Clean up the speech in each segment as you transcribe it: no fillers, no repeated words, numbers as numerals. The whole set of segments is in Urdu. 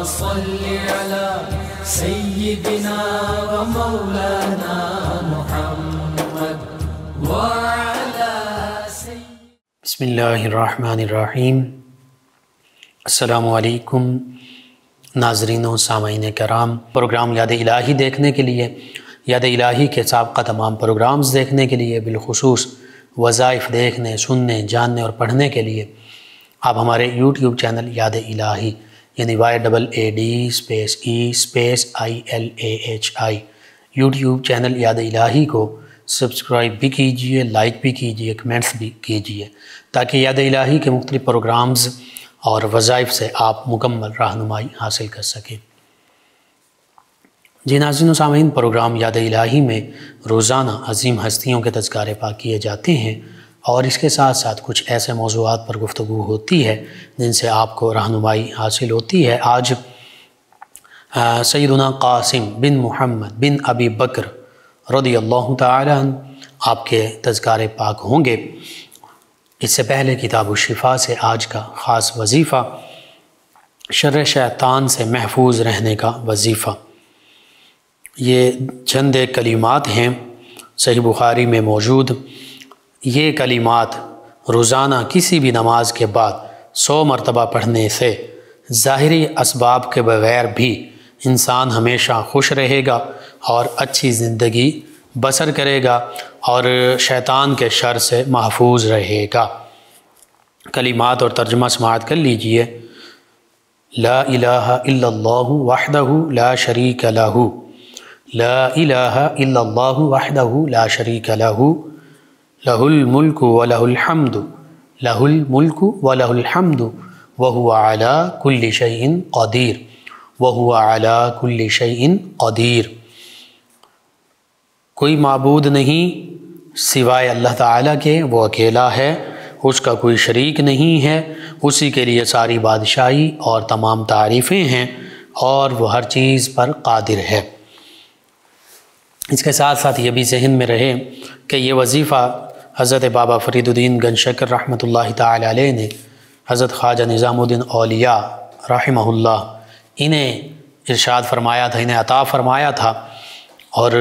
صل على سيدنا ومولانا محمد وعلى بسم اللہ الرحمن الرحیم۔ السلام علیکم ناظرین و سامعین کرام، پروگرام یاد الہی دیکھنے کے لیے، یاد الہی کے سابقہ تمام پروگرامز دیکھنے کے لیے، بالخصوص وظائف دیکھنے، سننے، جاننے اور پڑھنے کے لیے آپ ہمارے یوٹیوب چینل یاد الہی یعنی YAADE_EILAHI یوٹیوب چینل یاد الہی کو سبسکرائب بھی کیجئے، لائک بھی کیجئے، کمنٹس بھی کیجئے، تاکہ یاد الہی کے مختلف پروگرامز اور وظائف سے آپ مکمل رہنمائی حاصل کر سکیں۔ جی ناظرین و سامعین، پروگرام یاد الہی میں روزانہ عظیم ہستیوں کے تذکارے پاک کیے جاتے ہیں اور اس کے ساتھ ساتھ کچھ ایسے موضوعات پر گفتگو ہوتی ہے جن سے آپ کو رہنمائی حاصل ہوتی ہے۔ آج سیدنا قاسم بن محمد بن ابی بکر رضی اللہ تعالی عنہ آپ کے تذکارے پاک ہوں گے۔ اس سے پہلے کتاب الشفا سے آج کا خاص وظیفہ شر شیطان سے محفوظ رہنے کا وظیفہ۔ یہ چند کلمات ہیں صحیح بخاری میں موجود۔ یہ کلمات روزانہ کسی بھی نماز کے بعد 100 مرتبہ پڑھنے سے ظاہری اسباب کے بغیر بھی انسان ہمیشہ خوش رہے گا اور اچھی زندگی بسر کرے گا اور شیطان کے شر سے محفوظ رہے گا۔ کلمات اور ترجمہ سماعت کر لیجئے۔ لا الہ الا اللہ وحدہ لا شریک لہ، لا الہ الا اللہ وحدہ لا شریک لہ، لہ الملک ولہ الحمد، لہ الملک ولہ الحمد وہو علی کل شیء قدیر، وہو علی کل شیء قدیر۔ کوئی معبود نہیں سوائے اللہ تعالیٰ کے، وہ اکیلا ہے، اس کا کوئی شریک نہیں ہے، اسی کے لیے ساری بادشاہی اور تمام تعریفیں ہیں اور وہ ہر چیز پر قادر ہے۔ اس کے ساتھ ساتھ یہ بھی ذہن میں رہے کہ یہ وظیفہ حضرت بابا فرید الدین گنج شکر رحمۃ اللہ تعالی علیہ نے حضرت خواجہ نظام الدین اولیاء رحمہ اللہ انہیں ارشاد فرمایا تھا، انہیں عطا فرمایا تھا اور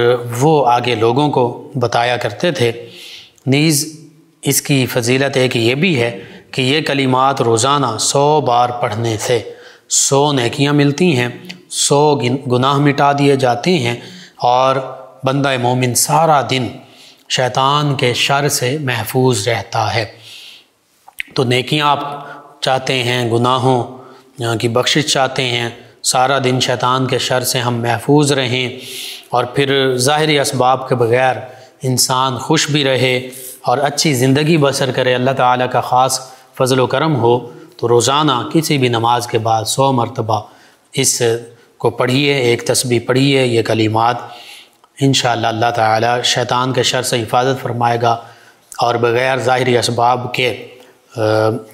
وہ آگے لوگوں کو بتایا کرتے تھے۔ نیز اس کی فضیلت ایک یہ بھی ہے کہ یہ کلمات روزانہ 100 بار پڑھنے سے 100 نیکیاں ملتی ہیں، 100 گناہ مٹا دیے جاتے ہیں اور بندہ مومن سارا دن شیطان کے شر سے محفوظ رہتا ہے۔ تو نیکیاں آپ چاہتے ہیں، گناہوں کی بخشش چاہتے ہیں، سارا دن شیطان کے شر سے ہم محفوظ رہیں اور پھر ظاہری اسباب کے بغیر انسان خوش بھی رہے اور اچھی زندگی بسر کرے، اللہ تعالیٰ کا خاص فضل و کرم ہو، تو روزانہ کسی بھی نماز کے بعد 100 مرتبہ اس کو پڑھیے، ایک تسبیح پڑھیے، یہ کلمات انشاءاللہ اللہ تعالیٰ شیطان کے شر سے حفاظت فرمائے گا اور بغیر ظاہری اسباب کے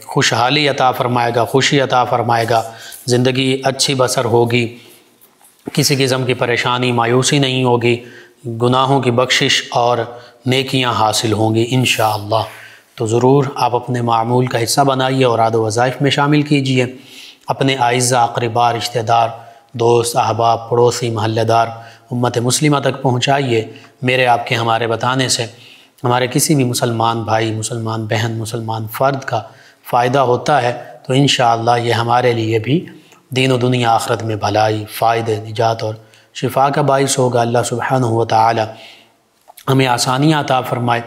خوشحالی عطا فرمائے گا، خوشی عطا فرمائے گا، زندگی اچھی بسر ہوگی، کسی قسم کی پریشانی مایوسی نہیں ہوگی، گناہوں کی بخشش اور نیکیاں حاصل ہوں گی انشاءاللہ۔ تو ضرور آپ اپنے معمول کا حصہ بنائیے اور عاد و وظائف میں شامل کیجئے، اپنے اعزہ اقربا، رشتہ دار، دوست، احباب، پڑوسی، محلہ دار، امت مسلمہ تک پہنچائیے۔ میرے آپ کے ہمارے بتانے سے ہمارے کسی بھی مسلمان بھائی، مسلمان بہن، مسلمان فرد کا فائدہ ہوتا ہے تو انشاءاللہ یہ ہمارے لیے بھی دین و دنیا آخرت میں بھلائی، فائدے، نجات اور شفا کا باعث ہوگا۔ اللہ سبحانہ و تعالی ہمیں آسانیاں عطا فرمائے،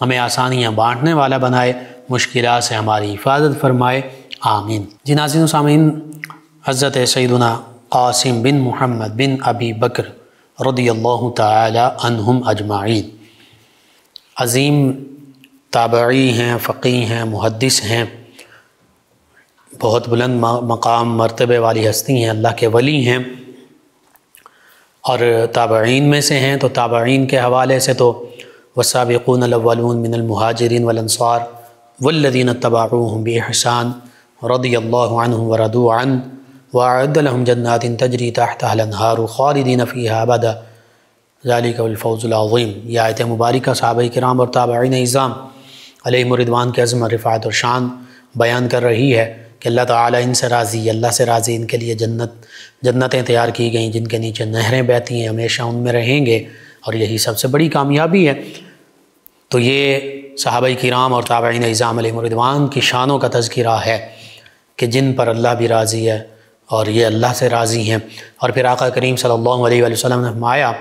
ہمیں آسانیاں بانٹنے والا بنائے، مشکلات سے ہماری حفاظت فرمائے، آمین۔ جی ناظرین و سامعین، حضرت سیدنا قاسم بن محمد بن ابی بکر رضی اللہ تعالی عنہم اجمعین عظیم تابعی ہیں، فقیہ ہیں، محدث ہیں، بہت بلند مقام مرتبے والی ہستی ہیں، اللہ کے ولی ہیں اور تابعین میں سے ہیں۔ تو تابعین کے حوالے سے تو والسابقون الاولون من المہاجرین والانصار والذین اتبعوہم بإحسان رضی اللہ عنہم ورضوا عنہ وأعد لهم جنات تجری تحتها الانہار خالدین فیہا ابدا ذالک الفوز العظیم۔ یہ آیت مبارکہ صحابہ کرام اور تابعین اعظام علیہم رضوان کے عظمت، رفعت اور شان بیان کر رہی ہے کہ اللہ تعالیٰ ان سے راضی، اللہ سے راضی، ان کے لیے جنتیں تیار کی گئیں جن کے نیچے نہریں بہتی ہیں، ہمیشہ ان میں رہیں گے، اور یہی سب سے بڑی کامیابی ہے۔ تو یہ صحابہ کرام اور تابعین اعظام علیہم الرضوان کی شانوں کا تذکرہ ہے کہ جن پر اللہ بھی راضی ہے اور یہ اللہ سے راضی ہیں۔ اور پھر آقا کریم صلی اللہ علیہ وآلہ وسلم نے فرمایا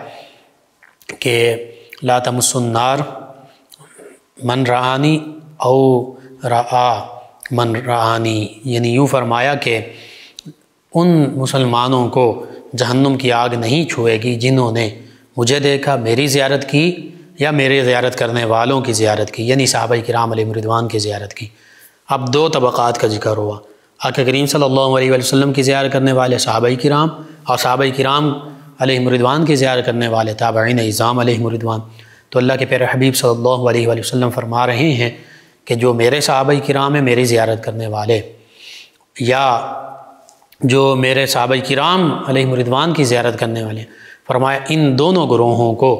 کہ لا تمس النار من رآنی او رآ من رآنی، یعنی یوں فرمایا کہ ان مسلمانوں کو جہنم کی آگ نہیں چھوئے گی جنہوں نے مجھے دیکھا، میری زیارت کی، یا میرے زیارت کرنے والوں کی زیارت کی، یعنی صحابہ کرام علیہم الرضوان کی زیارت کی۔ اب دو طبقات کا ذکر ہوا، آقا کریم صلی اللہ علیہ وآلہ وسلم کی زیارت کرنے والے صحابہ کرام، اور صحابہ کرام علیہم الرضوان کی زیارت کرنے والے تابعین اعظام علیہم الرضوان۔ تو اللہ کے پیارے حبیب صلی اللہ علیہ وآلہ وسلم فرما رہے ہیں کہ جو میرے صحابہ کرام ہیں، میری زیارت کرنے والے، یا جو میرے صحابہ کرام علیہم الرضوان کی زیارت کرنے والے، فرمایا ان دونوں گروہوں کو،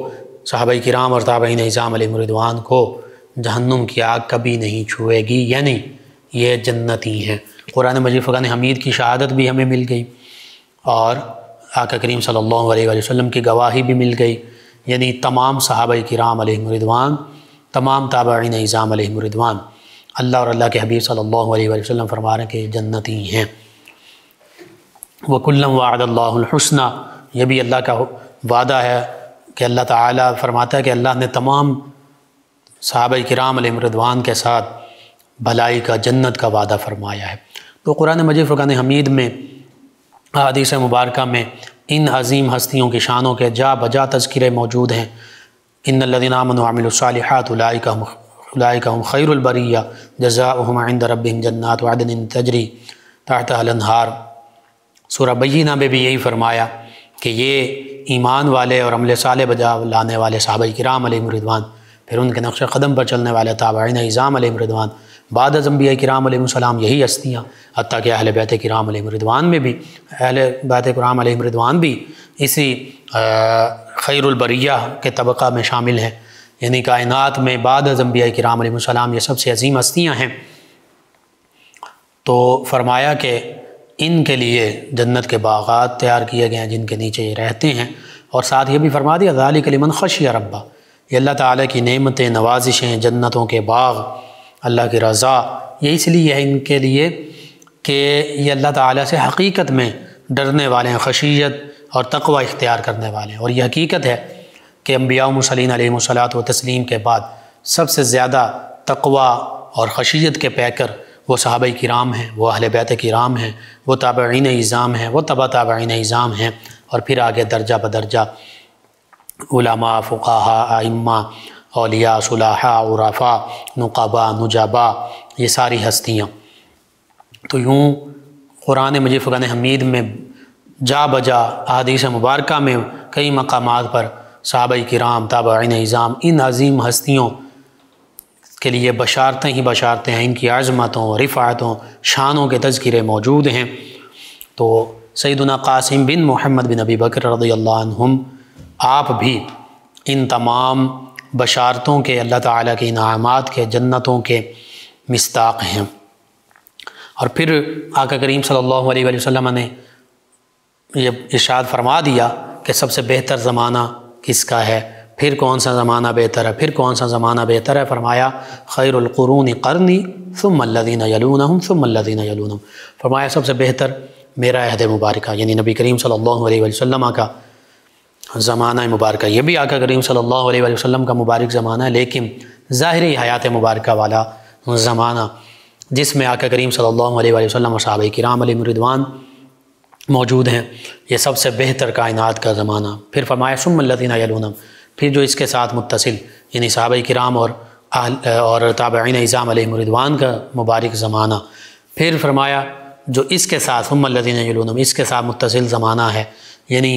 صحابہ کرام اور تابعین اعظام علیہم الرضوان کو، جہنم کی آگ کبھی نہیں چھوئے گی، یعنی یہ جنتی ہیں۔ قرآن مجید فرقان حمید کی شہادت بھی ہمیں مل گئی، اور آقا کریم صلی اللہ علیہ وآلہ وسلم کی گواہی بھی مل گئی، یعنی تمام صحابہ کرام علیہم الرضوان، تمام تابعین اعظام علیہم الرضوان، اللہ اور اللہ کے حبیب صلی اللہ علیہ وآلہ وسلم فرما رہے ہیں کہ جنتی ہیں۔ وَكُلًّا وَعَدَ اللَّهُ الْحُسْنَى، یہ بھی اللہ کا وعدہ ہے کہ اللہ تعالیٰ فرماتا ہے کہ اللہ نے تمام صحابہ کرام علیہم الرضوان کے ساتھ بھلائی کا، جنت کا وعدہ فرمایا ہے۔ تو قرآن مجید فرقان حمید میں، احادیث مبارکہ میں ان عظیم ہستیوں کی شانوں کے جا بجا تذکرے موجود ہیں۔ ان الذین آمنوا وعملوا الصالحات اولئک هم خیر البریہ جزاؤہم عند ربہم جنات عدن تجری تحتہا الانہار۔ سورہ بینہ میں بھی یہی فرمایا کہ یہ ایمان والے اور عمل صالح بجا لانے والے صحابہ کرام علیہم الرضوان، پھر ان کے نقش قدم پر چلنے والے تابعین اعظام علیہم الرضوان، بعد از انبیاء کرام علیہم السلام یہی ہستیاں، حتیٰ کہ اہل بیت کرام علیہم الرضوان میں بھی، اہل بیت کرام علیہم الرضوان بھی اسی خیر البریہ کے طبقہ میں شامل ہیں، یعنی کائنات میں بعد از انبیاء کرام علیہم السلام یہ سب سے عظیم ہستیاں ہیں۔ تو فرمایا کہ ان کے لیے جنت کے باغات تیار کیے گئے ہیں جن کے نیچے یہ رہتے ہیں، اور ساتھ یہ بھی فرما دیا ذالک لمن خشی ربہ، یہ اللہ تعالیٰ کی نعمتیں، نوازشیں، جنتوں کے باغ، اللہ کی رضا، یہ اس لیے ہے ان کے لیے کہ یہ اللہ تعالیٰ سے حقیقت میں ڈرنے والے ہیں، خشیت اور تقوی اختیار کرنے والے ہیں۔ اور یہ حقیقت ہے کہ انبیاء و مرسلین علیہم الصلاۃ و تسلیم کے بعد سب سے زیادہ تقوی اور خشیت کے پیکر وہ صحابہ کرام ہیں، وہ اہل بیت کرام ہیں، وہ تابعین اعظام ہیں، وہ تبع تابعین اعظام ہیں، اور پھر آگے درجہ بدرجہ علماء، فقہاء، ائمہ، اولیاء، صلحاء، عرفاء، نقباء، نجباء، یہ ساری ہستیاں۔ تو یوں قرآن مجید فرقان حمید میں جا بجا احادیث مبارکہ میں کئی مقامات پر صحابہ کرام، تابعین اعظام، ان عظیم ہستیوں کے لیے بشارتیں ہی بشارتیں ہیں، ان کی عظمتوں، رفعتوں، شانوں کے تذکرے موجود ہیں۔ تو سیدنا قاسم بن محمد بن ابی بکر رضی اللہ عنہم، آپ بھی ان تمام بشارتوں کے، اللہ تعالیٰ کے انعامات کے، جنتوں کے مصداق ہیں۔ اور پھر آقا کریم صلی اللہ علیہ وآلہ وسلم نے یہ ارشاد فرما دیا کہ سب سے بہتر زمانہ کس کا ہے، پھر کون سا زمانہ بہتر ہے، پھر کون سا زمانہ بہتر ہے، فرمایا خیر القرون قرنی ثم الذین یلونہم ثم الذین یلونہم، فرمایا سب سے بہتر میرا عہد مبارکہ، یعنی نبی کریم صلی اللہ علیہ وآلہ وسلم کا زمانہ مبارکہ۔ یہ بھی آقا کریم صلی اللہ علیہ وآلہ وسلم کا مبارک زمانہ ہے، لیکن ظاہری حیات مبارکہ والا زمانہ جس میں آقا کریم صلی اللہ علیہ وآلہ وسلم اور صحابہ کرام علیہم الرضوان موجود ہیں، یہ سب سے بہتر کائنات کا زمانہ۔ پھر فرمایا ثم الذین یلونہم، پھر جو اس کے ساتھ متصل، یعنی صحابہ کرام اور تابعین اعظام علیہم الرضوان کا مبارک زمانہ۔ پھر فرمایا جو اس کے ساتھ ثم الذین یلونہم، اس کے ساتھ متصل زمانہ ہے، یعنی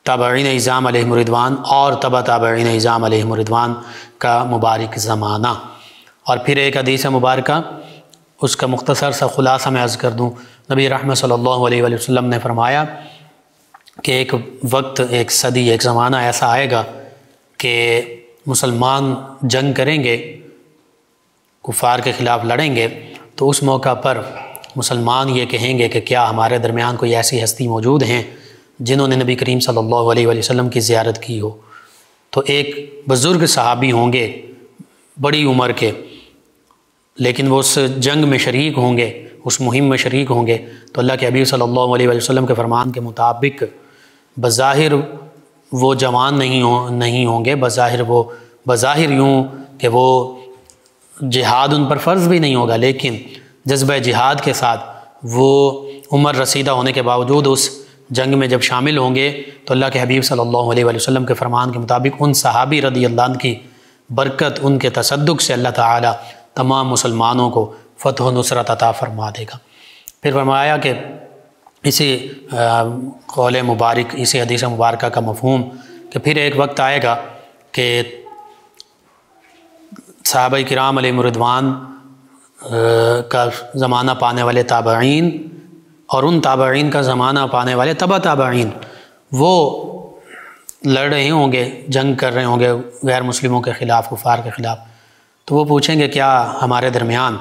تابعین اعظام علیہم الرضوان اور تبع تابعین اعظام علیہم الرضوان کا مبارک زمانہ۔ اور پھر ایک حدیث مبارکہ، اس کا مختصر سا خلاصہ میں عرض کر دوں، نبی رحمت صلی اللہ علیہ وآلہ وسلم نے فرمایا کہ ایک وقت، ایک صدی، ایک زمانہ ایسا آئے گا کہ مسلمان جنگ کریں گے، کفار کے خلاف لڑیں گے، تو اس موقع پر مسلمان یہ کہیں گے کہ کیا ہمارے درمیان کوئی ایسی ہستی موجود ہیں جنہوں نے نبی کریم صلی اللہ علیہ وآلہ وسلم کی زیارت کی ہو؟ تو ایک بزرگ صحابی ہوں گے بڑی عمر کے، لیکن وہ اس جنگ میں شریک ہوں گے، اس مہم میں شریک ہوں گے، تو اللہ کے حبیب صلی اللہ علیہ وآلہ وسلم کے فرمان کے مطابق بظاہر وہ جوان نہیں ہوں گے، بظاہر یوں کہ وہ جہاد ان پر فرض بھی نہیں ہوگا، لیکن جذبہ جہاد کے ساتھ وہ عمر رسیدہ ہونے کے باوجود اس جنگ میں جب شامل ہوں گے تو اللہ کے حبیب صلی اللہ علیہ وآلہ وسلم کے فرمان کے مطابق ان صحابی رضی اللہ عنہ کی برکت، ان کے تصدق سے اللہ تعالیٰ تمام مسلمانوں کو فتح و نصرت عطا فرما دے گا۔ پھر فرمایا کہ اسی قول مبارک، اسی حدیث مبارکہ کا مفہوم کہ پھر ایک وقت آئے گا کہ صحابہ کرام علیہم رضوان کا زمانہ پانے والے تابعین اور ان تابعین کا زمانہ پانے والے تبع تابعین وہ لڑ رہے ہوں گے، جنگ کر رہے ہوں گے غیر مسلموں کے خلاف، کفار کے خلاف، تو وہ پوچھیں گے کیا ہمارے درمیان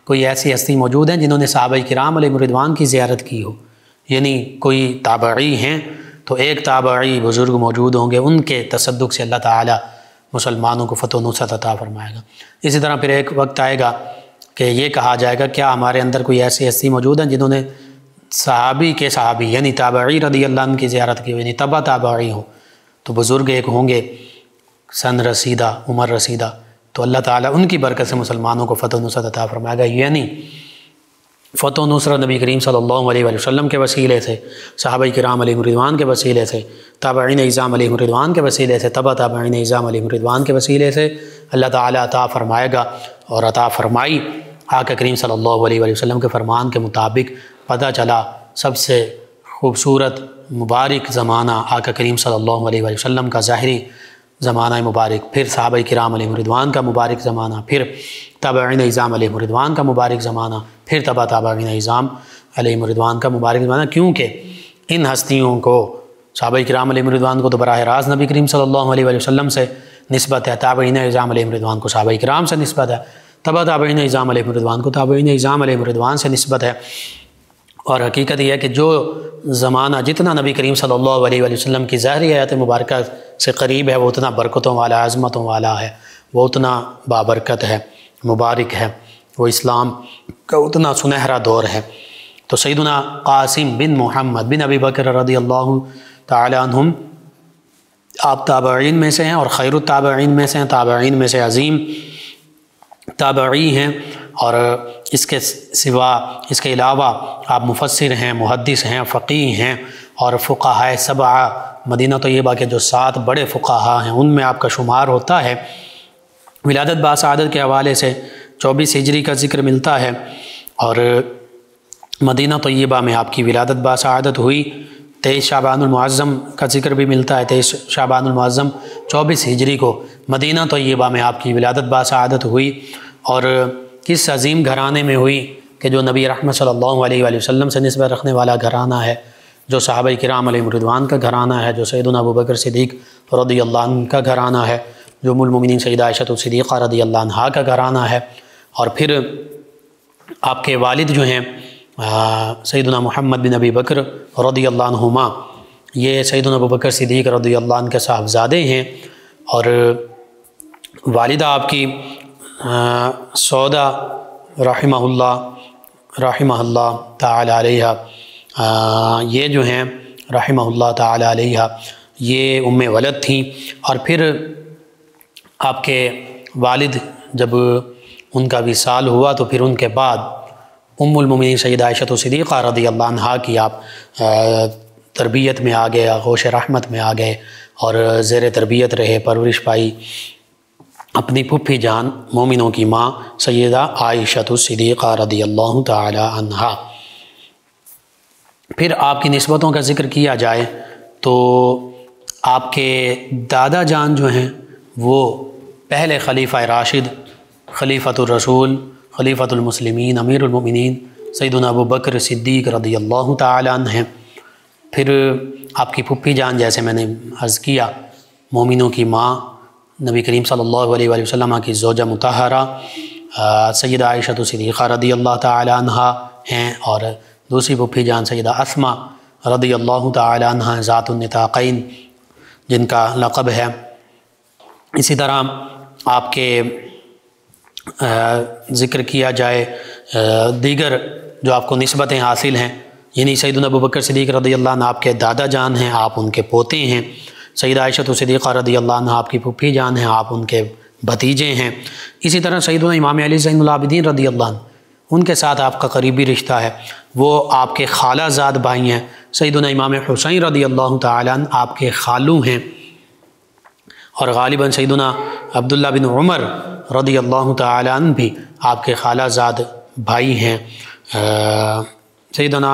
کوئی ایسی ہستی موجود ہیں جنہوں نے صحابہ کرام علیہم رضوان کی زیارت کی ہو؟ یعنی کوئی تابعی ہیں تو ایک تابعی بزرگ موجود ہوں گے، ان کے تصدق سے اللہ تعالیٰ مسلمانوں کو فتح و نصرت عطا فرمائے گا۔ اسی طرح پھر ایک وقت آئے گا کہ یہ کہا جائے گا کیا ہمارے اندر کوئی ایسی ہستی موجود ہیں جنہوں نے صحابی کے صحابی یعنی تابعی رضی اللہ عنہ کی زیارت کی ہو، یعنی تبع تابعی ہوں، تو بزرگ ایک ہوں گے سن رسیدہ، عمر رسیدہ، تو اللہ تعالیٰ ان کی برکت سے مسلمانوں کو فتح و نصرت عطا فرمائے گا۔ یعنی فتح و نصرت نبی کریم صلی اللہ علیہ وآلہ وسلم کے وسیلے سے، صحابہ کرام علیہم رضوان کے وسیلے سے، تابعین اعظام علیہم رضوان کے وسیلے سے، تبع تابعین اعظام علیہم رضوان کے وسیلے سے اللہ تعالیٰ عطا فرمائے گا، اور عطا فرمائی۔ آقا کریم صلی اللہ علیہ وآلہ وسلم کے فرمان کے مطابق پتہ چلا سب سے خوبصورت مبارک زمانہ آقا کریم صلی اللہ علیہ وآلہ وسلم کا ظاہری زمانہ مبارک، پھر صحابہ کرام علیہم رضوان کا مبارک زمانہ، پھر تابعین اعظام علیہم رضوان کا مبارک زمانہ، پھر تبع تابعین اعظام علیہم رضوان کا مبارک زمانہ، کیونکہ ان ہستیوں کو صحابہ کرام علیہم رضوان کو تو براہ راست نبی کریم صلی اللہ علیہ وآلہ وسلم سے نسبت ہے، تابعین اعظام علیہم رضوان کو صحابہ کرام سے نسبت ہے، تبع تابعین اعظام علیہم رضوان کو تابعین اعظام علیہم رضوان سے نسبت ہے۔ اور حقیقت یہ ہے کہ جو زمانہ جتنا نبی کریم صلی اللہ علیہ وآلہ وسلم کی ظاہری حیات مبارکہ سے قریب ہے وہ اتنا برکتوں والا، عظمتوں والا ہے، وہ اتنا بابرکت ہے، مبارک ہے، وہ اسلام کا اتنا سنہرا دور ہے۔ تو سیدنا قاسم بن محمد بن ابی بکر رضی اللہ تعالی عنہم آپ تابعین میں سے ہیں اور خیر التابعین میں سے ہیں، تابعین میں سے عظیم تابعی ہیں، اور اس کے سوا، اس کے علاوہ آپ مفسر ہیں، محدث ہیں، فقیہ ہیں، اور فقہاء سبعہ مدینہ طیبہ کے جو 7 بڑے فقہاء ہیں ان میں آپ کا شمار ہوتا ہے۔ ولادت باسعادت کے حوالے سے 24 ہجری کا ذکر ملتا ہے، اور مدینہ طیبہ میں آپ کی ولادت باسعادت ہوئی۔ 23 شعبان المعظم کا ذکر بھی ملتا ہے، 23 شعبان المعظم 24 ہجری کو مدینہ طیبہ میں آپ کی ولادت باسعادت ہوئی، اور کس عظیم گھرانے میں ہوئی کہ جو نبی رحمت صلی اللہ علیہ وآلہ وسلم سے نسبت رکھنے والا گھرانہ ہے، جو صحابہ کرام علیہم رضوان کا گھرانہ ہے، جو سیدنا ابوبکر صدیق رضی اللہ عنہ کا گھرانہ ہے، جو ام المؤمنین سیدہ عائشہ صدیقہ رضی اللہ عنہا کا گھرانہ ہے، اور پھر آپ کے والد جو ہیں سیدنا محمد بن ابی بکر رضی اللہ عنہما، یہ سیدنا ابوبکر صدیق رضی اللہ عنہ کے صاحبزادے ہیں، اور والدہ آپ کی سودا رحمہ اللہ تعالی علیہ، یہ جو ہیں رحمہ اللہ تعالی علیہ یہ ام ولد تھیں، اور پھر آپ کے والد جب ان کا وصال ہوا تو پھر ان کے بعد ام المؤمنین سیدہ عائشہ صدیقہ رضی اللہ عنہا کی آپ تربیت میں آ گئے، آغوش رحمت میں آ گئے، اور زیر تربیت رہے، پرورش پائی اپنی پھپھی جان مومنوں کی ماں سیدہ عائشہ صدیقہ رضی اللہ تعالی عنہا۔ پھر آپ کی نسبتوں کا ذکر کیا جائے تو آپ کے دادا جان جو ہیں وہ پہلے خلیفہ راشد، خلیفۃ الرسول، خلیفۃ المسلمین، امیر المؤمنین سیدنا ابو بکر صدیق رضی اللہ تعالی عنہ ہیں۔ پھر آپ کی پھپھی جان جیسے میں نے عرض کیا مومنوں کی ماں، نبی کریم صلی اللہ علیہ وآلہ وسلم کی زوجہ مطہرہ، سیدہ عائشہ صدیقہ رضی اللہ تعالی عنہا ہیں، اور دوسری پھوپھی جان سیدہ اسما رضی اللہ تعالی عنہا ذات النطاقین جن کا لقب ہے۔ اسی طرح آپ کے ذکر کیا جائے دیگر جو آپ کو نسبتیں حاصل ہیں، یعنی سیدنا ابوبکر صدیق رضی اللہ عنہ آپ کے دادا جان ہیں، آپ ان کے پوتے ہیں۔ سیدہ عائشہ صدیقہ رضی اللہ عنہ آپ کی پھوپھی جان ہیں، آپ ان کے بھتیجے ہیں۔ اسی طرح سیدنا امام علی زین العابدین رضی اللہ عنہ، ان کے ساتھ آپ کا قریبی رشتہ ہے، وہ آپ کے خالہ زاد بھائی ہیں۔ سیدنا امام حسین رضی اللہ تعالیٰ عنہ آپ کے خالو ہیں، اور غالباً سیدنا عبداللہ بن عمر رضی اللہ تعالیٰ عنہ بھی آپ کے خالہ زاد بھائی ہیں۔ سیدنا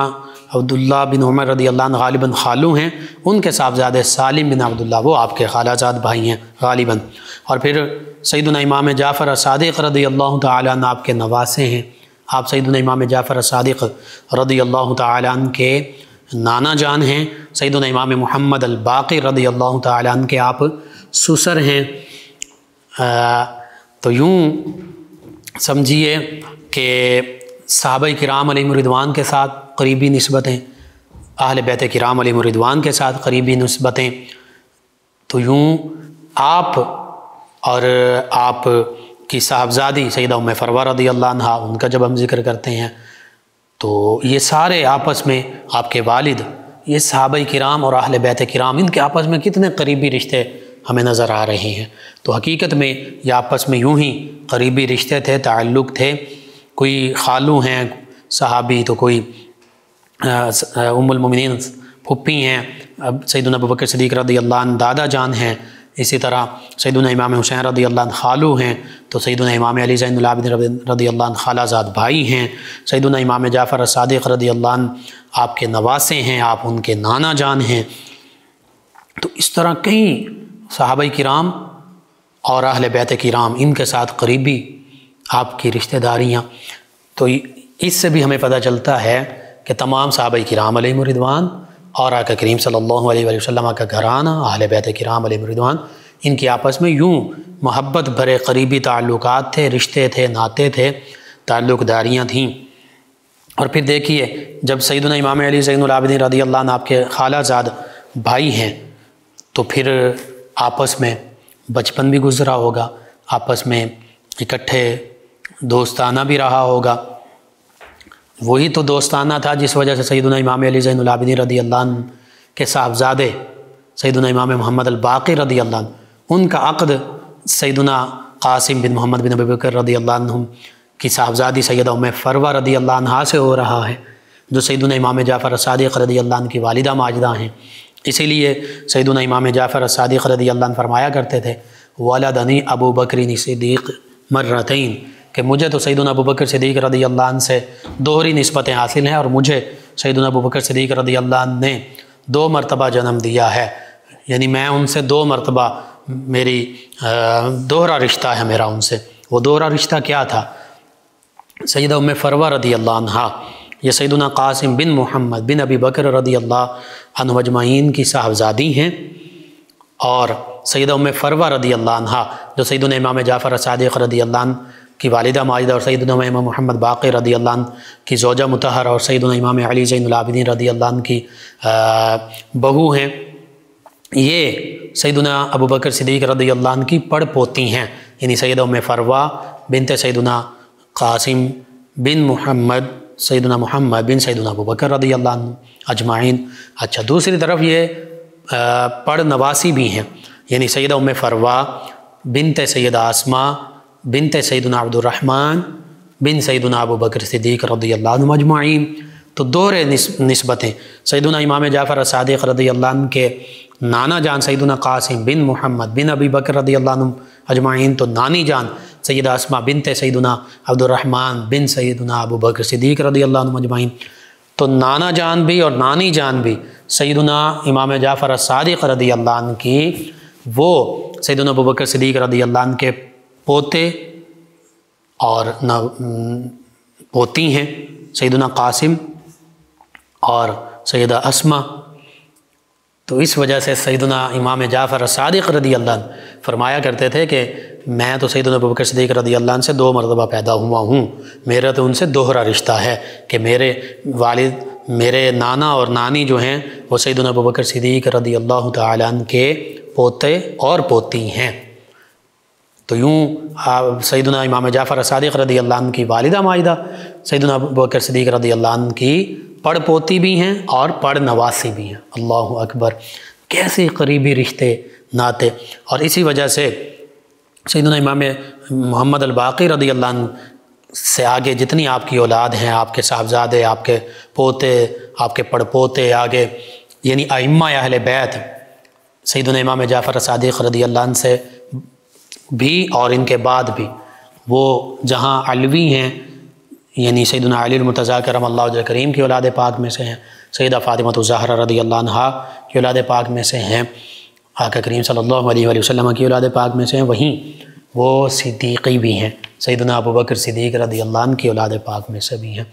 عبداللہ بن عمر رضی اللہ عنہ غالباً خالو ہیں، ان کے صاحبزادے سالم بن عبداللہ وہ آپ کے خالہ زاد بھائی ہیں غالباً۔ اور پھر سیدنا امام جعفر الصادق رضی اللہ تعالیٰ عنہ آپ کے نواسے ہیں۔ آپ سیدنا امام جعفر الصادق رضی اللہ تعالیٰ عنہ کے نانا جان ہیں۔ سیدنا امام محمد الباقر رضی اللہ تعالیٰ عنہ کے آپ سسر ہیں۔ تو یوں سمجھیے کہ صحابہ کرام علیہم رضوان کے ساتھ قریبی نسبتیں، اہل بیت کرام علیہم رضوان کے ساتھ قریبی نسبتیں، تو یوں آپ اور آپ کی صاحبزادی سیدہ ام فروہ رضی اللہ عنہ، ان کا جب ہم ذکر کرتے ہیں تو یہ سارے آپس میں آپ کے والد، یہ صحابہ کرام اور اہل بیت کرام، ان کے آپس میں کتنے قریبی رشتے ہمیں نظر آ رہے ہیں۔ تو حقیقت میں یہ آپس میں یوں ہی قریبی رشتے تھے، تعلق تھے۔ کوئی خالو ہیں صحابی، تو کوئی ام المومنین پھپھی ہیں، سیدنا ابوبکر صدیق رضی اللہ عنہ دادا جان ہیں۔ اسی طرح سیدنا امام حسین رضی اللہ عنہ خالو ہیں، تو سیدنا امام علی زین العابدین رضی اللہ عنہ خالہ زاد بھائی ہیں۔ سیدنا امام جعفر الصادق رضی اللہ عنہ آپ کے نواسے ہیں، آپ ان کے نانا جان ہیں۔ تو اس طرح کئی صحابہ کرام اور اہل بیت کرام، ان کے ساتھ قریبی آپ کی رشتہ داریاں، تو اس سے بھی ہمیں پتہ چلتا ہے کہ تمام صحابہ کرام علیہم رضوان اور آقا کریم صلی اللہ علیہ وآلہ وسلم کا گھرانہ، اہل بیت کرام علیہم رضوان، ان کی آپس میں یوں محبت بھرے قریبی تعلقات تھے، رشتے تھے، ناطے تھے، تعلق داریاں تھیں۔ اور پھر دیکھیے جب سیدنا امام علی زین العابدین رضی اللہ عنہ آپ کے خالہ زاد بھائی ہیں، تو پھر آپس میں بچپن بھی گزرا ہوگا، آپس میں اکٹھے دوستانہ بھی رہا ہوگا۔ وہی تو دوستانہ تھا جس وجہ سے سیدنا امام علی زین العابدین رضی اللہ عنہ کے صاحبزادے سیدنا امام محمد الباقر رضی اللہ عنہ، ان کا عقد سیدنا قاسم بن محمد بن ابی بکر رضی اللہ عنہ کی صاحبزادی سیدہ ام فروہ رضی اللہ عنہا سے ہو رہا ہے، جو سیدنا امام جعفر الصادق رضی اللہ عنہ کی والدہ ماجدہ ہیں۔ اسی لیے سیدنا امام جعفر الصادق رضی اللہ عنہ فرمایا کرتے تھے ولدنی ابو بکر صدیق مرتین، کہ مجھے تو سیدنا ابوبکر صدیق رضی اللہ عنہ سے دوہری نسبتیں حاصل ہیں، اور مجھے سیدنا ابوبکر صدیق رضی اللہ عنہ نے 2 مرتبہ جنم دیا ہے، یعنی میں ان سے 2 مرتبہ، میری دوہرا رشتہ ہے میرا ان سے۔ وہ دوہرا رشتہ کیا تھا؟ سیدہ ام فروہ رضی اللہ عنہ یہ سیدنا قاسم بن محمد بن ابی بکر رضی اللہ عنہ اجمعین کی صاحبزادی ہیں، اور سیدہ ام فروہ رضی اللہ عنہ جو سیدنا امام جعفر الصادق رضی اللہ عنہ کی والدہ ماجدہ اور سیدنا امام محمد باقر رضی اللہ عنہ کی زوجہ مطہرہ اور سیدنا امام علی زین العابدین رضی اللہ عنہ کی بہو ہیں، یہ سیدنا ابوبکر صدیق رضی اللہ عنہ کی پڑ پوتی ہیں، یعنی سیدہ ام فروہ بنت سیدنا قاسم بن محمد سیدنا محمد بن سیدنا ابوبکر رضی اللہ عنہ اجمعین۔ اچھا، دوسری طرف یہ پڑ نواسی بھی ہیں، یعنی سیدہ ام فروہ بنت سیدہ اسما بنت سیدنا عبد الرحمن بن سیدنا ابوبکر صدیق رضی اللہ عنہ اجمعین۔ تو دوہرے نسبتیں، سیدنا امام جعفر الصادق رضی اللہ عنہ کے نانا جان سیدنا قاسم بن محمد بن ابی بکر رضی اللہ عنہ اجمعین، تو نانی جان سیدہ اسما بنت سیدنا عبد الرحمن بن سیدنا ابوبکر صدیق رضی اللہ عنہ اجمعین۔ تو نانا جان بھی اور نانی جان بھی سیدنا امام جعفر الصادق رضی اللہ عنہ کی، وہ سیدنا ابوبکر صدیق رضی اللہ عنہ کے پوتے اور پوتی ہیں، سیدنا قاسم اور سیدہ اسما۔ تو اس وجہ سے سیدنا امام جعفر الصادق رضی اللہ عنہ فرمایا کرتے تھے کہ میں تو سیدنا ابوبکر صدیق رضی اللہ عنہ سے 2 مرتبہ پیدا ہوا ہوں، میرا تو ان سے دوہرا رشتہ ہے کہ میرے والد، میرے نانا اور نانی جو ہیں وہ سیدنا ابوبکر صدیق رضی اللہ تعالیٰ عنہ کے پوتے اور پوتی ہیں۔ تو یوں سیدنا امام جعفر صادق رضی اللہ عنہ کی والدہ ماجدہ سیدنا ابوبکر صدیق رضی اللہ عنہ کی پڑ پوتی بھی ہیں اور پڑ نواسی بھی ہیں۔ اللہ اکبر، کیسے قریبی رشتے ناتے! اور اسی وجہ سے سیدنا امام محمد الباقر رضی اللہ عنہ سے آگے جتنی آپ کی اولاد ہیں، آپ کے صاحبزادے، آپ کے پوتے، آپ کے پڑ پوتے آگے، یعنی ائمہ اہل بیت سیدنا امام جعفر صادق رضی اللہ عنہ سے بھی اور ان کے بعد بھی، وہ جہاں علوی ہیں یعنی سیدنا علی المرتضیٰ کرم اللہ وجہ کریم کی اولاد پاک میں سے ہیں، سیدہ فاطمہ الزہرا رضی اللہ عنہا کی اولاد پاک میں سے ہیں، آقا کریم صلی اللہ علیہ وآلہ وسلم کی اولاد پاک میں سے ہیں، وہیں وہ صدیقی بھی ہیں، سیدنا ابوبکر صدیق رضی اللہ عنہ کی اولاد پاک میں سے بھی ہیں۔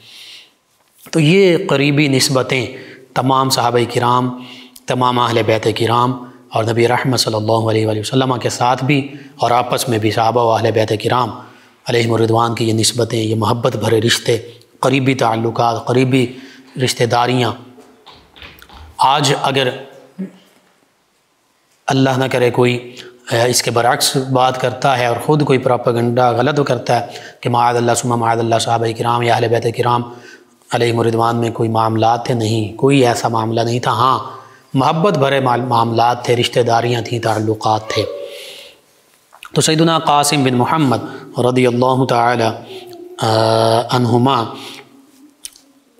تو یہ قریبی نسبتیں تمام صحابہ کرام، تمام اہل بیت کرام اور نبی رحمت صلی اللہ علیہ وآلہ وسلم کے ساتھ بھی اور آپس میں بھی صحابہ و اہل بیت کرام علیہم الرضوان کی یہ نسبتیں، یہ محبت بھرے رشتے، قریبی تعلقات، قریبی رشتہ داریاں، آج اگر اللہ نہ کرے کوئی اس کے برعکس بات کرتا ہے اور خود کوئی پروپیگنڈا غلط کرتا ہے کہ معاذ اللہ ثم معاذ اللہ صحابہ کرام یا اہل بیت کرام علیہم الرضوان میں کوئی معاملات تھے، نہیں، کوئی ایسا معاملہ نہیں تھا۔ ہاں، محبت بھرے معاملات تھے، رشتہ داریاں تھیں، تعلقات تھے۔ تو سیدنا قاسم بن محمد رضی اللہ تعالی عنہما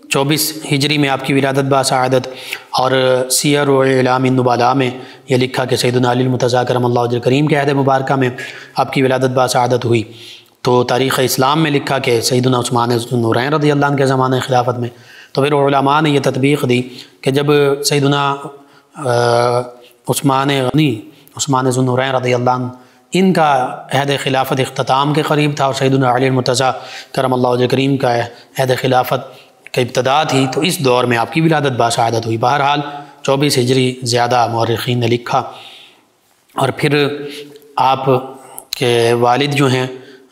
24 ہجری میں آپ کی ولادت باسعادت، اور سیر و اعلام النبلاء میں یہ لکھا کہ سیدنا علی المرتضیٰ کرم اللہ وجہ کریم کے عہد مبارکہ میں آپ کی ولادت باسعادت ہوئی۔ تو تاریخ اسلام میں لکھا کہ سیدنا عثمان ذو النورین رضی اللہ عنہ کے زمانہ خلافت میں۔ تو پھر علماء نے یہ تطبیق دی کہ جب سیدنا عثمان ذو النورین رضی اللہ عنہ ان کا عہد خلافت اختتام کے قریب تھا اور سیدنا علی المرتضیٰ کرم اللہ وجہ کریم کا عہد خلافت کا ابتدا تھی، تو اس دور میں آپ کی ولادت باسعادت ہوئی۔ بہرحال 24 ہجری زیادہ مورخین نے لکھا۔ اور پھر آپ کے والد جو ہیں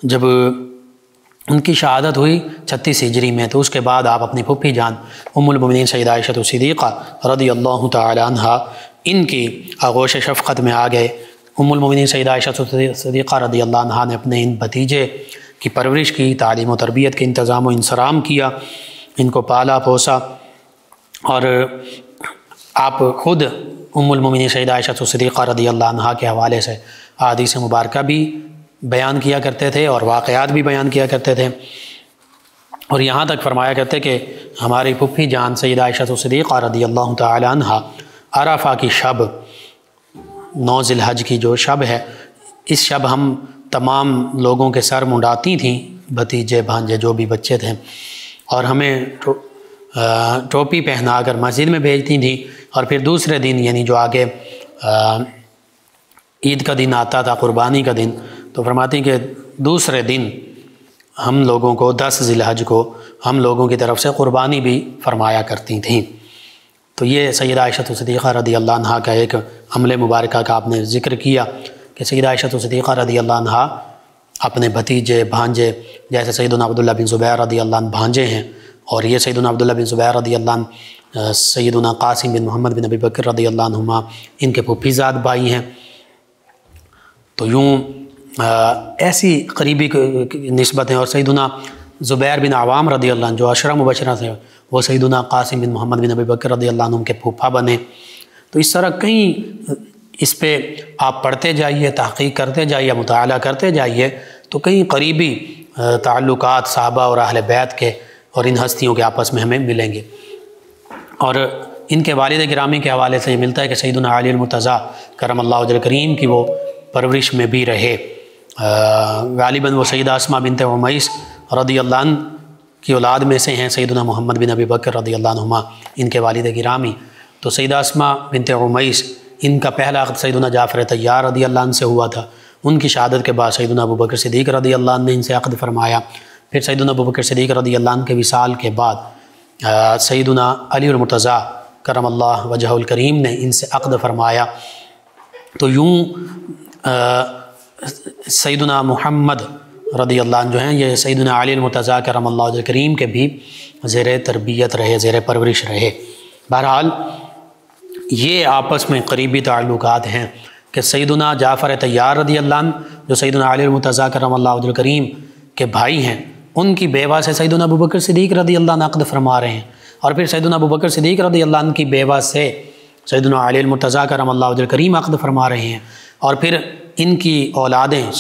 جب ان کی شہادت ہوئی 36 ہجری میں، تو اس کے بعد آپ اپنی پھپھی جان ام المؤمنین سیدہ عائشہ صدیقہ رضی اللہ تعالی عنہا ان کی آغوش شفقت میں آ گئے۔ ام المؤمنین سیدہ عائشہ صدیقہ رضی اللہ عنہا نے اپنے ان بھتیجے کی پرورش کی، تعلیم و تربیت کے انتظام و انصرام کیا، ان کو پالا پوسا، اور آپ خود ام المؤمنین سیدہ عائشہ صدیقہ رضی اللہ عنہا کے حوالے سے احادیث مبارکہ بھی بیان کیا کرتے تھے اور واقعات بھی بیان کیا کرتے تھے، اور یہاں تک فرمایا کرتے کہ ہماری پھپھی جان سیدہ عائشہ صدیقہ رضی اللہ تعالی عنہا عرفہ کی شب، 9 ذی الحج کی جو شب ہے، اس شب ہم تمام لوگوں کے سر منڈاتی تھیں، بھتیجے بھانجے جو بھی بچے تھے، اور ہمیں ٹوپی پہنا کر مسجد میں بھیجتی تھیں، اور پھر دوسرے دن یعنی جو آگے عید کا دن آتا تھا، قربانی کا دن، تو فرماتی کہ دوسرے دن ہم لوگوں کو 10 ذی الحج کو ہم لوگوں کی طرف سے قربانی بھی فرمایا کرتی تھیں۔ تو یہ سیدہ عائشہ صدیقہ رضی اللہ عنہا کا ایک عمل مبارکہ کا آپ نے ذکر کیا کہ سیدہ عائشہ صدیقہ رضی اللہ عنہا اپنے بھتیجے بھانجے، جیسے سیدنا عبداللہ بن زبیر رضی اللہ عنہ بھانجے ہیں، اور یہ سیدنا عبداللہ بن زبیر رضی اللہ عنہ سیدنا قاسم بن محمد بن ابی بکر رضی اللہ عنہما ان کے پھپھی زاد بھائی ہیں۔ تو یوں ایسی قریبی نسبتیں، اور سیدنا زبیر بن عوام رضی اللہ عنہ جو عشرہ مبشرہ تھے، وہ سیدنا قاسم بن محمد بن ابی بکر رضی اللہ عنہ کے پھوپھا بنے۔ تو اس طرح کئی اس پہ آپ پڑھتے جائیے، تحقیق کرتے جائیے، مطالعہ کرتے جائیے، تو کئی قریبی تعلقات صحابہ اور اہل بیت کے اور ان ہستیوں کے آپس میں ہمیں ملیں گے۔ اور ان کے والد گرامی کے حوالے سے یہ ملتا ہے کہ سیدنا علی المرتضیٰ کرم اللہ وجہ کریم کی وہ پرورش میں بھی رہے۔ غالباً وہ سیدہ اسماء بنت عمیس رضی اللہ عنہ کی اولاد میں سے ہیں، سیدنا محمد بن ابی بکر رضی اللہ عنہما ان کے والد گرامی۔ تو سیدہ اسماء بنت عمیس ان کا پہلا عقد سیدنا جعفر طیار رضی اللہ عنہ سے ہوا تھا۔ ان کی شہادت کے بعد سیدنا ابوبکر صدیق رضی اللہ عنہ نے ان سے عقد فرمایا۔ پھر سیدنا ابوبکر صدیق رضی اللہ عنہ کے وصال کے بعد سیدنا علی المرتضیٰ کرم اللہ وجہ الکریم نے ان سے عقد فرمایا۔ تو یوں سیدنا محمد رضی اللہ عنہ جو ہیں یہ سیدنا علی المرتضیٰ کرم اللہ وجہ کریم کے بھی زیر تربیت رہے، زیر پرورش رہے۔ بہرحال یہ آپس میں قریبی تعلقات ہیں کہ سیدنا جعفر طیار رضی اللہ عنہ جو سیدنا علی المرتضیٰ کرم اللہ وجہ کریم کے بھائی ہیں، ان کی بیوہ سے سیدنا ابوبکر صدیق رضی اللہ عنہ عقد فرما رہے ہیں، اور پھر سیدنا ابوبکر صدیق رضی اللہ عنہ کی بیوہ سے سیدنا علی المرتضیٰ کرم اللہ وجہ کریم عقد فرما رہے ہیں، اور پھر ان کی اولادیں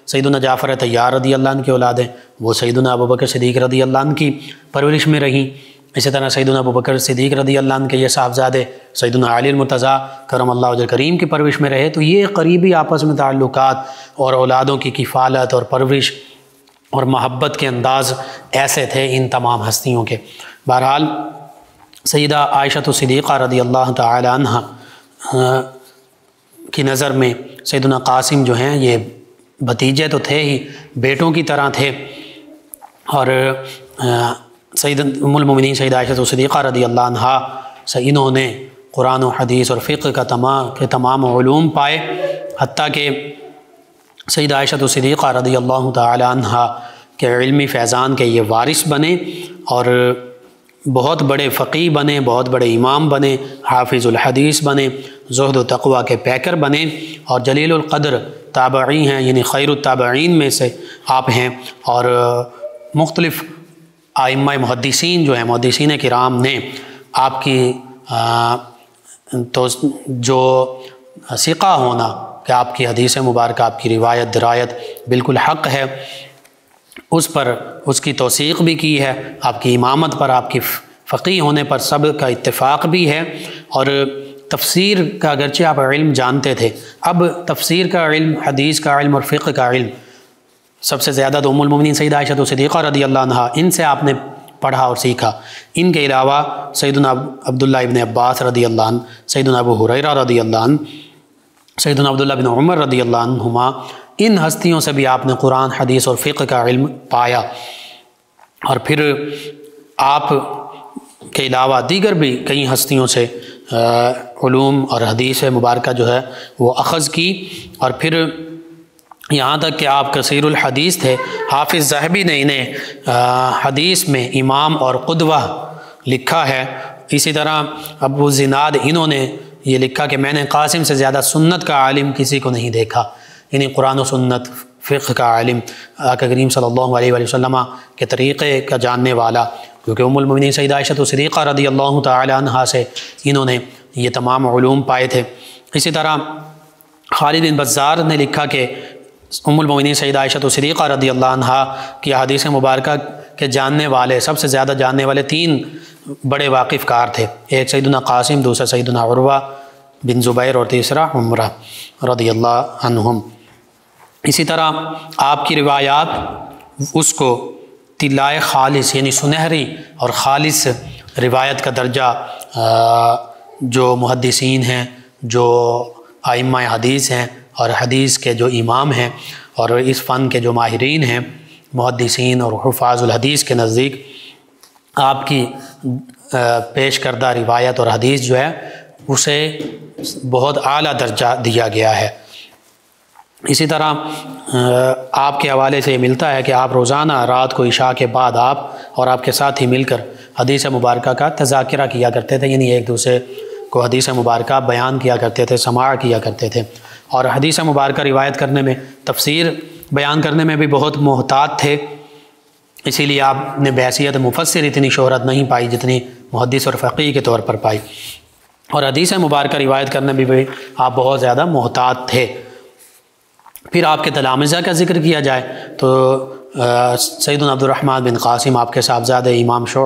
سیدنا جعفر طیار رضی اللہ عنہ کی اولادیں وہ سیدنا ابوبکر صدیق رضی اللہ عنہ کی پرورش میں رہیں۔ اسی طرح سیدنا ابوبکر صدیق رضی اللہ عنہ کے یہ صاحبزادے سیدنا علی المرتضیٰ کرم اللہ وجہ کریم کی پرورش میں رہے۔ تو یہ قریبی آپس میں تعلقات اور اولادوں کی کفالت اور پرورش اور محبت کے انداز ایسے تھے ان تمام ہستیوں کے۔ بہرحال سیدہ عائشہ صدیقہ رضی اللہ تعالی عنہ کی نظر میں سیدنا قاسم جو ہیں یہ بھتیجے تو تھے ہی، بیٹوں کی طرح تھے، اور سید ام المومنین سیدہ عائشہ صدیقہ رضی اللہ عنہ سے انہوں نے قرآن و حدیث اور فقہ کا تمام علوم پائے، حتیٰ کہ سیدہ عائشہ صدیقہ رضی اللہ تعالی عنہ کے علمی فیضان کے یہ وارث بنے، اور بہت بڑے فقیہ بنے، بہت بڑے امام بنے، حافظ الحدیث بنے، زہد و تقوی کے پیکر بنے، اور جلیل القدر تابعی ہیں، یعنی خیر التابعین میں سے آپ ہیں، اور مختلف ائمہ محدثین جو ہیں، محدثین کرام نے آپ کی تو جو ثقہ ہونا کہ آپ کی حدیث مبارکہ، آپ کی روایت درایت بالکل حق ہے، اس پر اس کی توثیق بھی کی ہے، آپ کی امامت پر، آپ کی فقیہ ہونے پر سب کا اتفاق بھی ہے۔ اور تفسیر کا اگرچہ آپ علم جانتے تھے، اب تفسیر کا علم، حدیث کا علم اور فقہ کا علم سب سے زیادہ تو ام المومنین سیدہ عائشہ صدیقہ رضی اللہ عنہ ان سے آپ نے پڑھا اور سیکھا۔ ان کے علاوہ سیدنا عبداللہ ابن عباس رضی اللہ عنہ، سیدنا ابو ہریرہ رضی اللہ عنہ، سیدنا عبداللہ بن عمر رضی اللہ عنہما، ان ہستیوں سے بھی آپ نے قرآن، حدیث اور فقہ کا علم پایا۔ اور پھر آپ کے علاوہ دیگر بھی کئی ہستیوں سے علوم اور حدیث مبارکہ جو ہے وہ اخذ کی، اور پھر یہاں تک کہ آپ کثیر الحدیث تھے۔ حافظ ذہبی نے انہیں حدیث میں امام اور قدوہ لکھا ہے۔ اسی طرح ابو زناد انہوں نے یہ لکھا کہ میں نے قاسم سے زیادہ سنت کا عالم کسی کو نہیں دیکھا، یعنی قرآن و سنت فقہ کا عالم، آقا کریم صلی اللہ علیہ وآلہ وسلم کے طریقے کا جاننے والا، کیونکہ ام المومنین سیدہ عائشہ صدیقہ رضی اللہ تعالی عنہا سے انہوں نے یہ تمام علوم پائے تھے۔ اسی طرح خالد بن بزار نے لکھا کہ ام المومنین سیدہ عائشہ صدیقہ رضی اللہ عنہ کی حدیث مبارکہ کے جاننے والے، سب سے زیادہ جاننے والے 3 بڑے واقف کار تھے، ایک سیدنا قاسم، دوسرا سیدنا عروہ بن زبیر، اور تیسرا عمرہ رضی اللہ عنہم۔ اسی طرح آپ کی روایات اس کو طلائے خالص یعنی سنہری اور خالص روایت کا درجہ جو محدثین ہیں، جو ائمہ حدیث ہیں اور حدیث کے جو امام ہیں اور اس فن کے جو ماہرین ہیں، محدثین اور حفاظ الحدیث کے نزدیک آپ کی پیش کردہ روایت اور حدیث جو ہے اسے بہت اعلیٰ درجہ دیا گیا ہے۔ اسی طرح آپ کے حوالے سے یہ ملتا ہے کہ آپ روزانہ رات کو عشاء کے بعد آپ اور آپ کے ساتھی مل کر حدیث مبارکہ کا تذاکرہ کیا کرتے تھے، یعنی ایک دوسرے کو حدیث مبارکہ بیان کیا کرتے تھے، سماع کیا کرتے تھے، اور حدیث مبارکہ روایت کرنے میں، تفسیر بیان کرنے میں بھی بہت محتاط تھے۔ اسی لیے آپ نے بحیثیت مفسر اتنی شہرت نہیں پائی جتنی محدث اور فقیہ کے طور پر پائی، اور حدیث مبارکہ روایت کرنے میں بھی آپ بہت زیادہ محتاط تھے۔ پھر آپ کے تلامذہ کا ذکر کیا جائے تو سیدنا عبد الرحمن بن قاسم آپ کے صاحبزادے،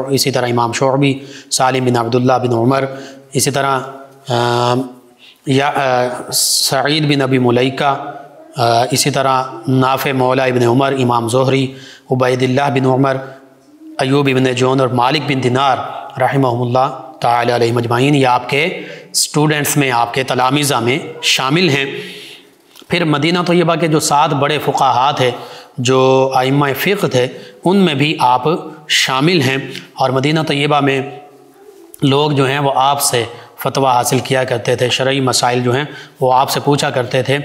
اسی طرح امام شعبی، سالم بن عبداللہ بن عمر، اسی طرح سعید بن ابی ملیکہ، اسی طرح نافع مولا ابن عمر، امام زہری، عبید اللہ بن عمر، ایوب ابن جون اور مالک بن دینار رحمہم اللہ تعالی علیہ مجمعین، یہ آپ کے اسٹوڈنٹس میں، آپ کے تلامذہ میں شامل ہیں۔ پھر مدینہ طیبہ کے جو 7 بڑے فقہاء تھے، جو ائمہ فقہ تھے، ان میں بھی آپ شامل ہیں، اور مدینہ طیبہ میں لوگ جو ہیں وہ آپ سے فتویٰ حاصل کیا کرتے تھے، شرعی مسائل جو ہیں وہ آپ سے پوچھا کرتے تھے،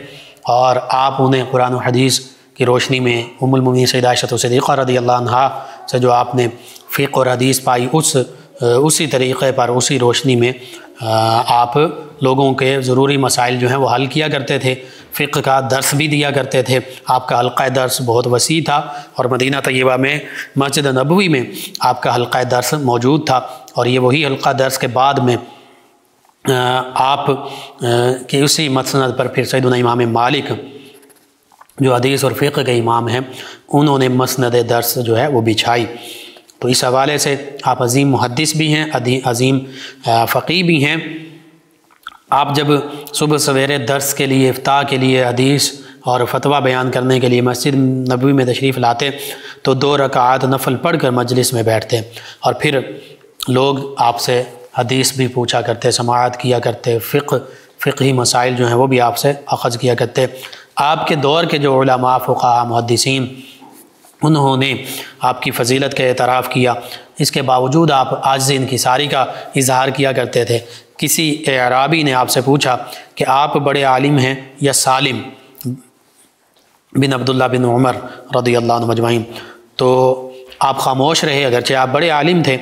اور آپ انہیں قرآن و حدیث کی روشنی میں ام المؤمنین سیدہ عائشہ صدیقہ رضی اللہ عنہا سے جو آپ نے فقہ اور حدیث پائی، اسی طریقے پر، اسی روشنی میں آپ لوگوں کے ضروری مسائل جو ہیں وہ حل کیا کرتے تھے، فقہ کا درس بھی دیا کرتے تھے۔ آپ کا حلقہ درس بہت وسیع تھا، اور مدینہ طیبہ میں مسجد نبوی میں آپ کا حلقہ درس موجود تھا، اور یہ وہی حلقہ درس کے بعد میں آپ کے اسی مسند پر پھر سیدنا امام مالک جو حدیث اور فقہ کے امام ہیں، انہوں نے مسند درس جو ہے وہ بچھائی۔ تو اس حوالے سے آپ عظیم محدث بھی ہیں، عظیم فقیہ بھی ہیں۔ آپ جب صبح سویرے درس کے لیے، افتاء کے لیے، حدیث اور فتویٰ بیان کرنے کے لیے مسجد نبوی میں تشریف لاتے تو 2 رکعات نفل پڑھ کر مجلس میں بیٹھتے، اور پھر لوگ آپ سے حدیث بھی پوچھا کرتے، سماعت کیا کرتے، فقہی مسائل جو ہیں وہ بھی آپ سے اخذ کیا کرتے۔ آپ کے دور کے جو علماء، فقہاء، محدثین، انہوں نے آپ کی فضیلت کا اعتراف کیا، اس کے باوجود آپ عاجز انکساری کا اظہار کیا کرتے تھے۔ کسی اعرابی نے آپ سے پوچھا کہ آپ بڑے عالم ہیں یا سالم بن عبداللہ بن عمر رضی اللہ عنہ مجمعین، تو آپ خاموش رہے، اگرچہ آپ بڑے عالم تھے۔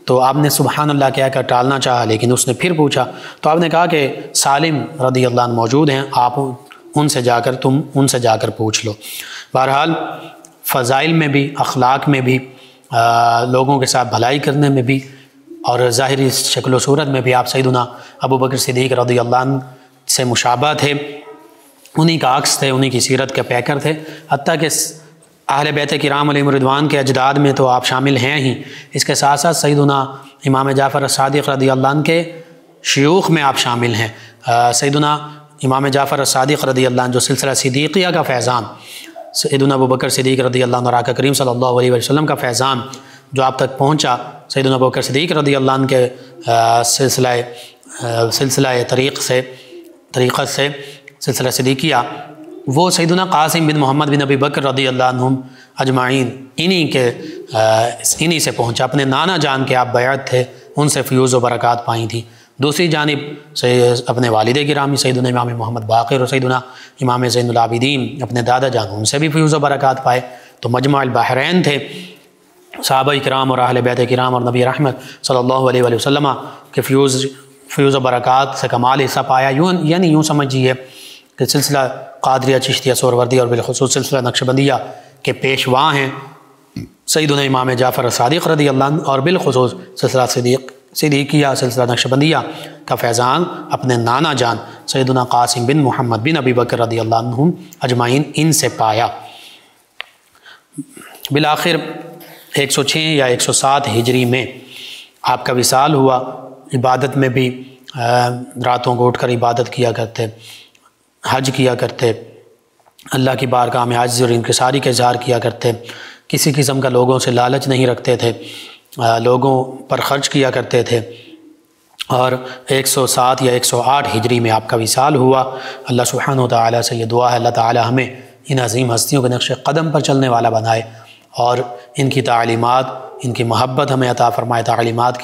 تو آپ نے سبحان اللہ کہہ کر ٹالنا چاہا، لیکن اس نے پھر پوچھا تو آپ نے کہا کہ سالم رضی اللہ عنہ موجود ہیں، آپ ان سے جا کر پوچھ لو۔ بہرحال فضائل میں بھی، اخلاق میں بھی، لوگوں کے ساتھ بھلائی کرنے میں بھی، اور ظاہری شکل و صورت میں بھی آپ سیدنا ابو بکر صدیق رضی اللہ عنہ سے مشابہ تھے، انہی کا عکس تھے، انہی کی سیرت کے پیکر تھے۔ حتیٰ کہ اہل بیت کرام علیہم رضوان کے اجداد میں تو آپ شامل ہیں ہی، اس کے ساتھ ساتھ سیدنا امام جعفر الصادق رضی اللہ عنہ کے شیوخ میں آپ شامل ہیں۔ سیدنا امام جعفر الصادق رضی اللہ عنہ جو سلسلہ صدیقیہ کا فیضان، سیدنا ابو بکر صدیق رضی اللہ عنہ اور آقا کریم صلی اللہ علیہ وسلم کا فیضان جو آپ تک پہنچا، سیدنا ابو بکر صدیق رضی اللہ عنہ کے سلسلہ طریقت سے سلسلہ صدیقیہ، وہ سیدنا قاسم بن محمد بن ابی بکر رضی اللہ عنہم اجمعین انہی سے پہنچا۔ اپنے نانا جان کے آپ بیعت تھے، ان سے فیوز و برکات پائیں تھیں۔ دوسری جانب اپنے والد گرامی سیدنا امام محمد باقر اور سیدنا امام زین العابدین اپنے دادا جان، ان سے بھی فیوز و برکات پائے۔ تو مجمع البحرین تھے، صحابہ کرام اور اہل بیت کرام اور نبی رحمت صلی اللہ علیہ وآلہ وسلم کے فیوز و برکات سے کمال حصہ پایا۔ یعنی یوں سمجھیے کہ سلسلہ قادریہ، چشتیہ، سہروردیہ اور بالخصوص سلسلہ نقشبندیہ کے پیشوا ہیں سیدنا امام جعفر الصادق رضی اللہ عنہ، اور بالخصوص سلسلہ صدیقیہ، سلسلہ نقشبندیہ کا فیضان اپنے نانا جان سیدنا قاسم بن محمد بن ابی بکر رضی اللہ عنہم اجمعین ان سے پایا۔ بالآخر 106 یا 107 ہجری میں آپ کا وصال ہوا۔ عبادت میں بھی راتوں کو اٹھ کر عبادت کیا کرتے، حج کیا کرتے، اللہ کی بارگاہ میں عاجزی اور انکساری کا اظہار کیا کرتے، کسی قسم کا لوگوں سے لالچ نہیں رکھتے تھے، لوگوں پر خرچ کیا کرتے تھے، اور 107 یا 108 ہجری میں آپ کا وصال ہوا۔ اللہ سبحانہ و تعالیٰ سے یہ دعا ہے، اللہ تعالیٰ ہمیں ان عظیم ہستیوں کے نقش قدم پر چلنے والا بنائے، اور ان کی تعلیمات، ان کی محبت ہمیں عطا فرمائے، تعلیمات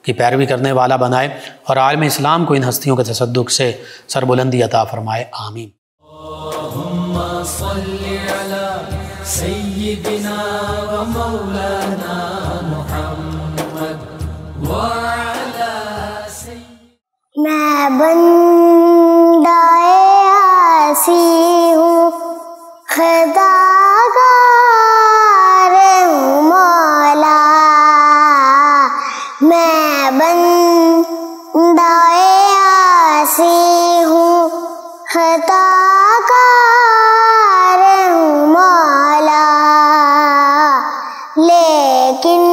کی پیروی کرنے والا بنائے، اور عالم اسلام کو ان ہستیوں کے تصدق سے سربلندی عطا فرمائے۔ آمین۔ اللہم صلی علی سیدنا و مولانا محمد وعلی سیدنا۔ میں بندہ عاصی ہوں، خطا کار ہوں مولا، میں بندہ عاصی ہوں، خطا کار ہوں مولا، لیکن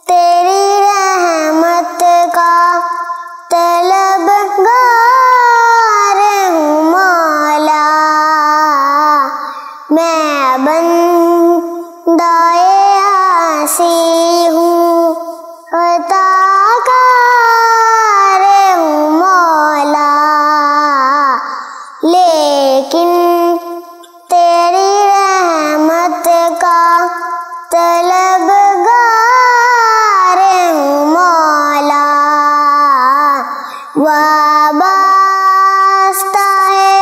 تیری رحمت کا طلبگار ہوں مولا، میں بندہ عاصی ہوں، خطا کار ہوں مولا، لیکن تیری رحمت کا طلبگار ہوں مولا، وابستہ ہے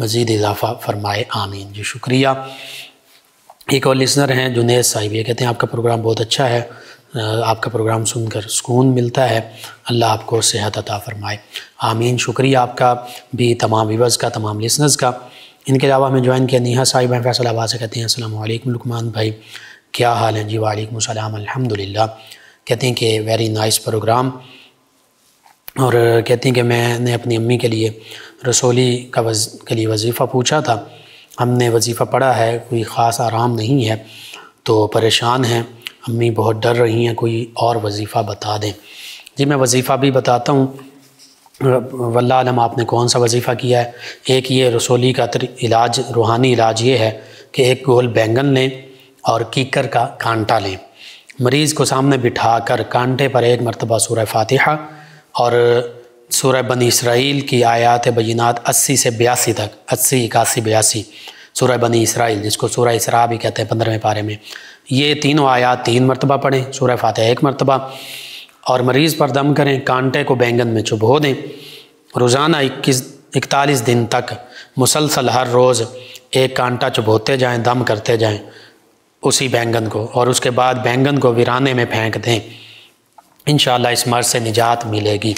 مزید اضافہ فرمائے، آمین۔ جی شکریہ۔ ایک اور لسنر ہیں جنید صاحب، یہ کہتے ہیں آپ کا پروگرام بہت اچھا ہے، آپ کا پروگرام سن کر سکون ملتا ہے، اللہ آپ کو صحت عطا فرمائے، آمین۔ شکریہ آپ کا بھی، تمام ویورز کا، تمام لسنرز کا۔ ان کے علاوہ ہمیں جوائن کیا نیہا صاحب ہیں فیصل آباد سے، کہتے ہیں السلام علیکم لقمان بھائی، کیا حال ہے؟ جی وعلیکم السلام، الحمدللہ۔ کہتے ہیں کہ ویری نائس پروگرام، اور کہتے ہیں کہ میں نے اپنی امی کے لیے رسولی کے لیے وظیفہ پوچھا تھا، ہم نے وظیفہ پڑھا ہے، کوئی خاص آرام نہیں ہے تو پریشان ہیں، امی بہت ڈر رہی ہیں، کوئی اور وظیفہ بتا دیں۔ جی میں وظیفہ بھی بتاتا ہوں، واللہ علم آپ نے کون سا وظیفہ کیا ہے۔ ایک یہ رسولی کا علاج، روحانی علاج یہ ہے کہ ایک گول بینگن لیں اور کیکر کا کانٹا لیں، مریض کو سامنے بٹھا کر کانٹے پر ایک مرتبہ سورہ فاتحہ اور سورہ بنی اسرائیل کی آیات بینات 80 سے 82 تک، 80 81 82 سورہ بنی اسرائیل جس کو سورہ اسراء بھی کہتے ہیں 15ویں پارے میں، یہ تینوں آیات 3 مرتبہ پڑھیں، سورہ فاتحہ 1 مرتبہ، اور مریض پر دم کریں، کانٹے کو بینگن میں چبھو دیں، روزانہ 41 دن تک مسلسل ہر روز ایک کانٹا چبھوتے جائیں، دم کرتے جائیں اسی بینگن کو، اور اس کے بعد بینگن کو ویرانے میں پھینک دیں، انشاءاللہ اس مرض سے نجات ملے گی۔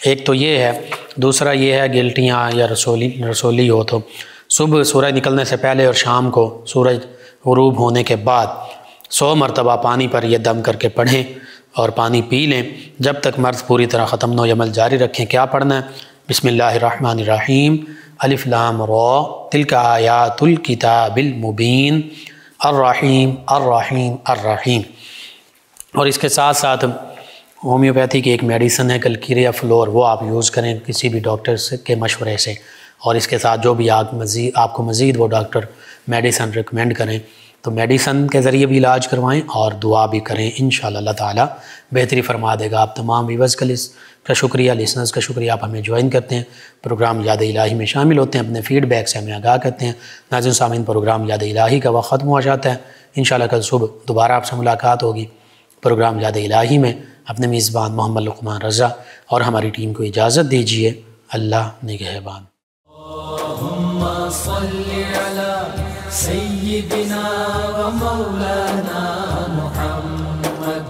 ایک تو یہ ہے، دوسرا یہ ہے گلٹیاں یا رسولی ہو تو صبح سورج نکلنے سے پہلے اور شام کو سورج غروب ہونے کے بعد 100 مرتبہ پانی پر یہ دم کر کے پڑھیں اور پانی پی لیں جب تک مرض پوری طرح ختم نہ ہو، عمل جاری رکھیں۔ کیا پڑھنا ہے؟ بسم اللہ الرحمن الرحیم، الف لام را تلک آیات الکتاب المبین، الرحیم الرحیم الرحیم۔ اور اس کے ساتھ ساتھ ہومیوپیتھی کی ایک میڈیسن ہے کلکیریا فلور، وہ آپ یوز کریں کسی بھی ڈاکٹر کے مشورے سے، اور اس کے ساتھ جو بھی آپ کو مزید وہ ڈاکٹر میڈیسن ریکمینڈ کریں تو میڈیسن کے ذریعے بھی علاج کروائیں اور دعا بھی کریں، انشاءاللہ اللہ تعالیٰ بہتری فرما دے گا۔ آپ تمام ویورز کا شکریہ، لسنرز کا شکریہ، آپ ہمیں جوائن کرتے ہیں، پروگرام یاد الہی میں شامل ہوتے ہیں، اپنے فیڈ بیک سے ہمیں آگاہ کرتے ہیں۔ ناظرین سامعین، پروگرام یاد الہی کا وقت ختم ہو جاتا ہے، انشاءاللہ کل صبح دوبارہ آپ سے ملاقات ہوگی پروگرام یاد الہی میں۔ اپنے میزبان محمد لقمان رضا اور ہماری ٹیم کو اجازت دیجیے، اللہ نگہبان۔ اللہم صلی علی سیدنا و مولانا محمد